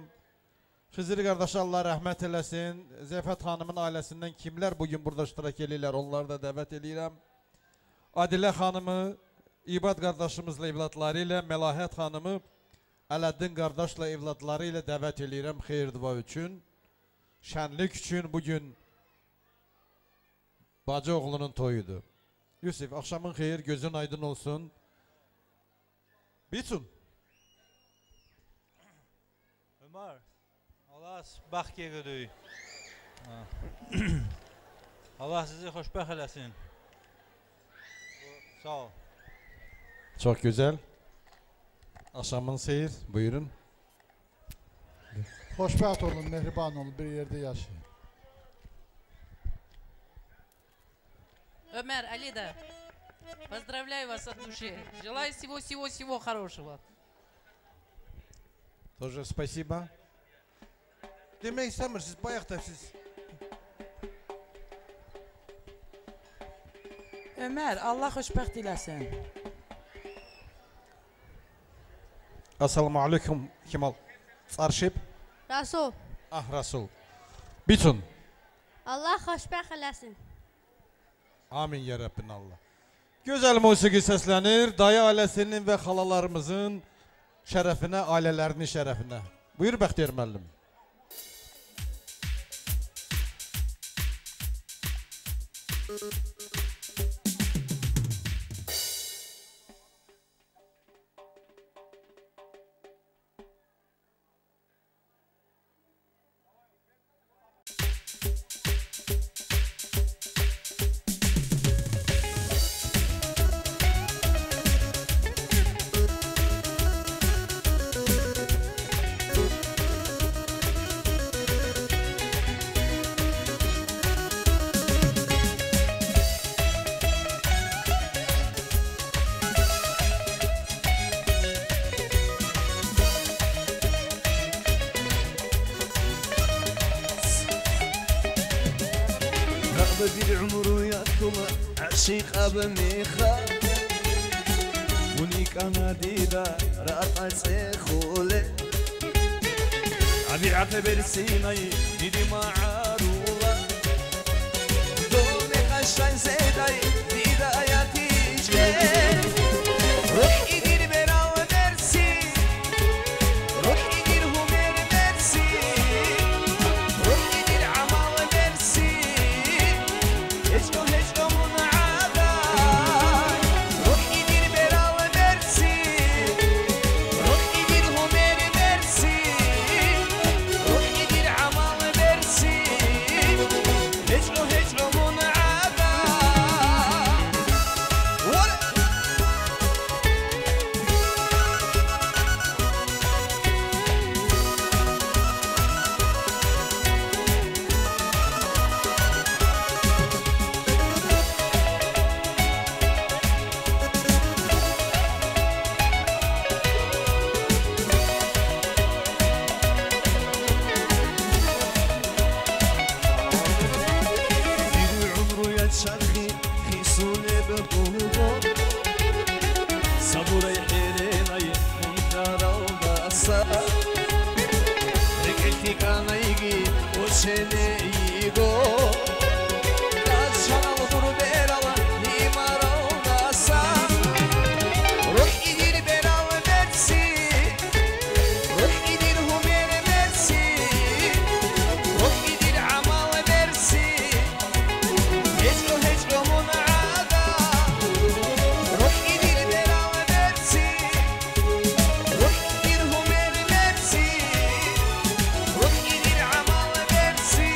Xızır qardaş Allah rəhmət eləsin. Ziyafət xanımın ailəsindən kimlər bugün burada iştirak edirlər, onları da dəvət eləyirəm. Adilə xanımı, İbad qardaşımızla evladları ilə, Məlahət xanımı, Ələddin qardaşla evladları ilə dəvət eləyirəm xeyir dua üçün. Şənlik üçün bugün bacı oğlunun toyudur. Yusuf, axşamın xeyir, gözün aydın olsun. Bitsun. Ömer, Allah bax gelirik. Allah sizi xoşbəxt eləsin. Sağ ol. Çok güzel. Akşamın seyir, buyurun. Xoşbəxt olun, mehriban olun, bir yerde yaşayın. Ömer, Алида, поздравляю вас от души. Желаю всего хорошего. Тоже спасибо. Demek istemirsiniz, bayaq da siz. Ömer, Allah xoşbəxt eləsin. Assalamu alaikum Kemal. Sarşib. Rasul. Ah Rasul. Bütün. Allah xoşbəxt eləsin. Amin ya Rabbin Allah. Gözəl musiqi səslənir. Dayı ailəsinin və xalalarımızın şərəfinə, ailələrinin şərəfinə. Buyur Bəxtiyar müəllim. Bir umru yatıla aşık abimiha Unik anadida rahat sekhule Abi ateber sinayı didi ma'arula Dome kaşan sedayı dida ayatişke Ruh idir berav dersi Ruh idir humer dersi Ruh idir amal dersi Heçko heçko munada Ruh idir berav dersi Ruh idir humer dersi Ruh idir amal dersi Heçko heçko munada شرخي خيسوني بطولو صبوري حيريني منكرا وبأسا ركعتي كان يجي وشيني يجو كاشانا وغربيرا نيمارا وبأسا روح يدير بيرا ومرسي روح يدير همير مرسي روح يدير عما ومرسي Heçko heçko munada Ruh idir bera ve mersi Ruh idir humer mersi Ruh idir amal mersi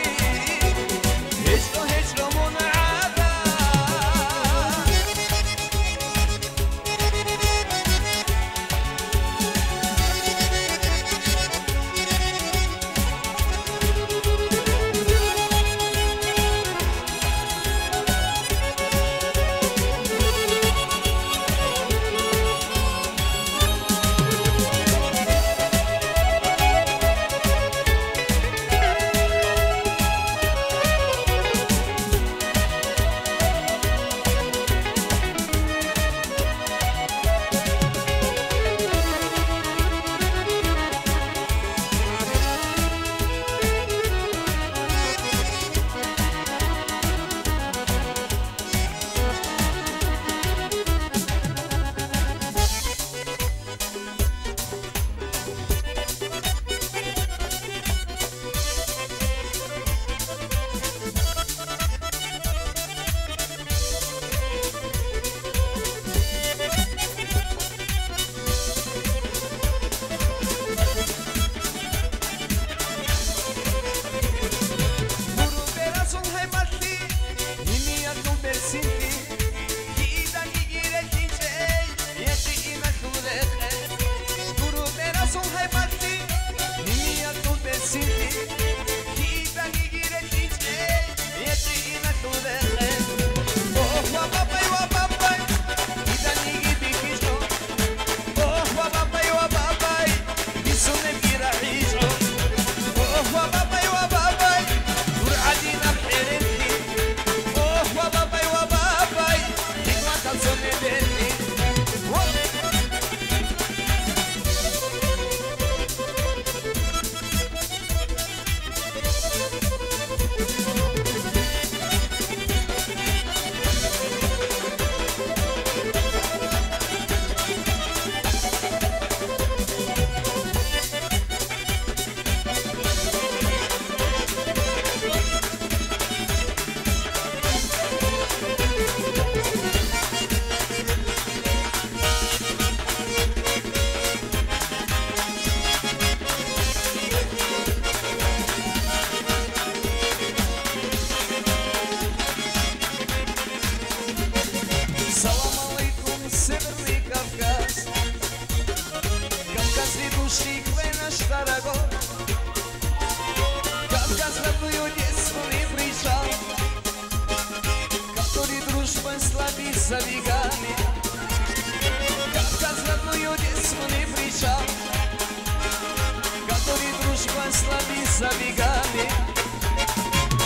забегами.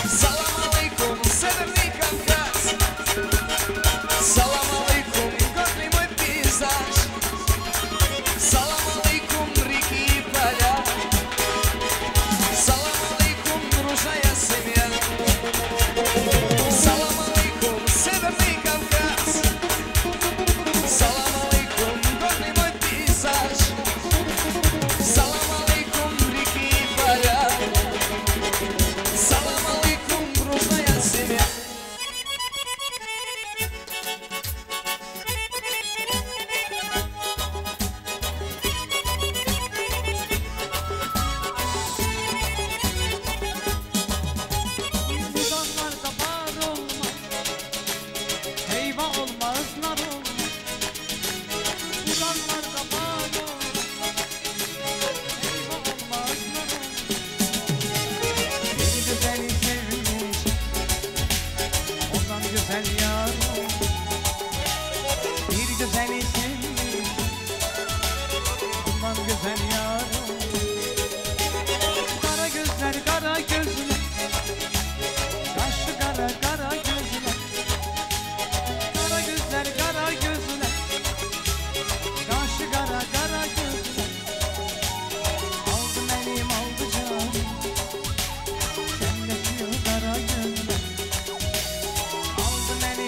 Салам алейкум, Северный Кавказ. Салам алейкум, горный мой пейзаж. Салам алейкум, реки и поля. Салам алейкум, дружная семья. Салам алейкум, Северный Кавказ. Салам алейкум, горный мой пейзаж. Салам алейкум, реки и поля. Салам алейкум, дружная семья. Fidanlarda bar olmaz, heyva olmaz, nar olmaz. Fidanlarda bar olmaz, heyva olmaz, nar olmaz. Bir güzeli sevmiş, ondan güzel yar olmaz. Bir güzeli sevmiş, ondan güzel yar olmaz. Kara gözler, kara gözler, kaşı kara, kara gözler. Kara gözler, kara gözler, kaşı kara, kara gözler. Aldı benim, aldı canım, sen de diyor kara gözler. Aldı benim,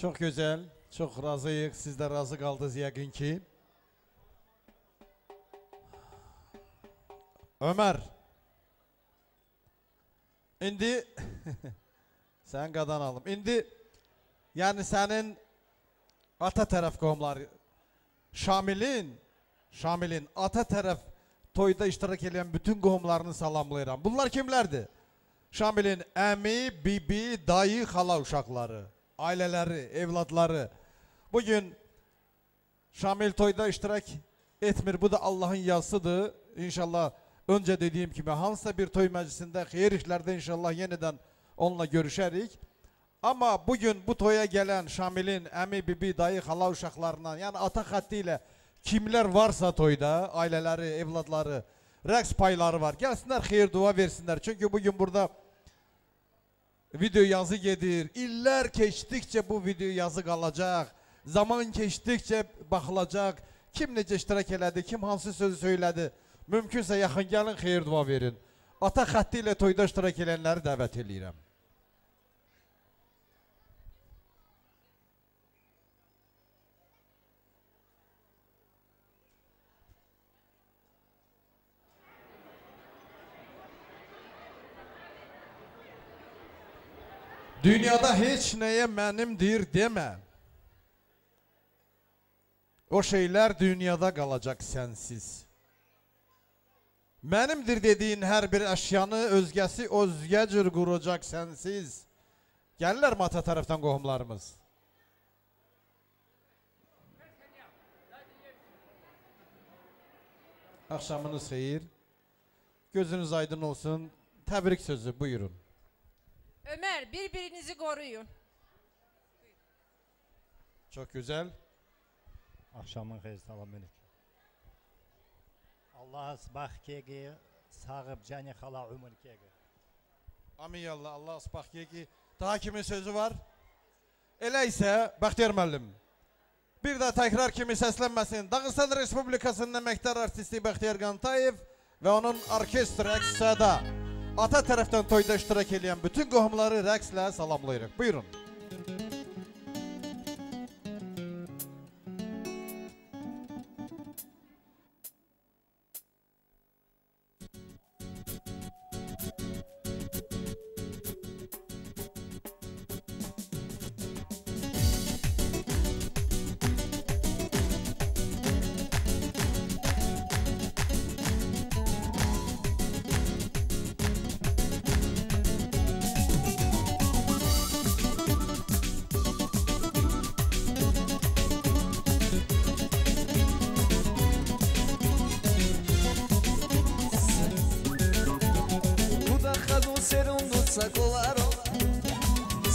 Çok güzel, çok razıyıq. Siz de razı kaldınız yəqin ki. Ömer. İndi sen qadan alım. İndi yani senin ata taraf qohumları Şamil'in ata taraf toyda iştirak edən bütün qohumlarını salamlayıram. Bunlar kimlərdir? Şamil'in əmi, bibi, dayı, xala uşaqları, aileleri, evlatları. Bugün Şamil toyda iştirak etmir. Bu da Allah'ın yazısıdır. İnşallah önce dediğim gibi hansısa bir toy meclisinde, hayır işlerde inşallah yeniden onunla görüşerik. Ama bugün bu toya gelen Şamil'in əmi, bibi, dayı, xala uşaqlarından, yani ata xattiyle kimler varsa toyda, aileleri, evlatları, rəqs payları var. Gelsinler, hayır dua versinler. Çünkü bugün burada video yazı gedir. İller geçtikçe bu video yazı kalacak. Zaman geçtikçe bakılacak. Kim necə iştirak elədi, kim hansı sözü söyledi. Mümkünse yaxın gelin, hayır dua verin. Ata xatti ilə toyda iştirak edenleri dəvət edirəm. Dünyada hiç neye mənimdir deme. O şeyler dünyada kalacak sensiz. Mənimdir dediğin her bir eşyanı özgəsi özgəcür quracaq sensiz. Gəlirlər mi ata taraftan qohumlarımız? Akşamınız xeyir. Gözünüz aydın olsun. Təbrik sözü buyurun. Ömer, birbirinizi koruyun. Çok güzel. Akşamın xeyir, salam aleyküm. Allah asbaq kegi, sağıb cani xala umur kegi. Amin yallah, Allah asbaq kegi. Daha kimin sözü var? Elə isə, Bəxtiyar müəllim, bir daha tekrar kimi səslənməsin. Dağıstan Respublikasının əməkdar artisti Bəxtiyar Qantayev ve onun orkestr əks-səda. Ata taraftan toyda iştirak edən bütün qohumları rəqslə salamlayırıq. Buyurun.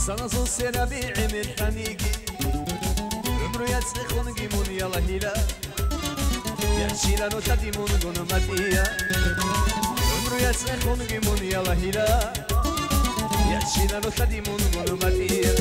Sana son sera bi'imil hanigi Ömrü yatsık onu gimun yala hila Yaşila no tadimun gonu matiya Ömrü yatsık onu gimun yala hila Yaşila no tadimun gonu matiya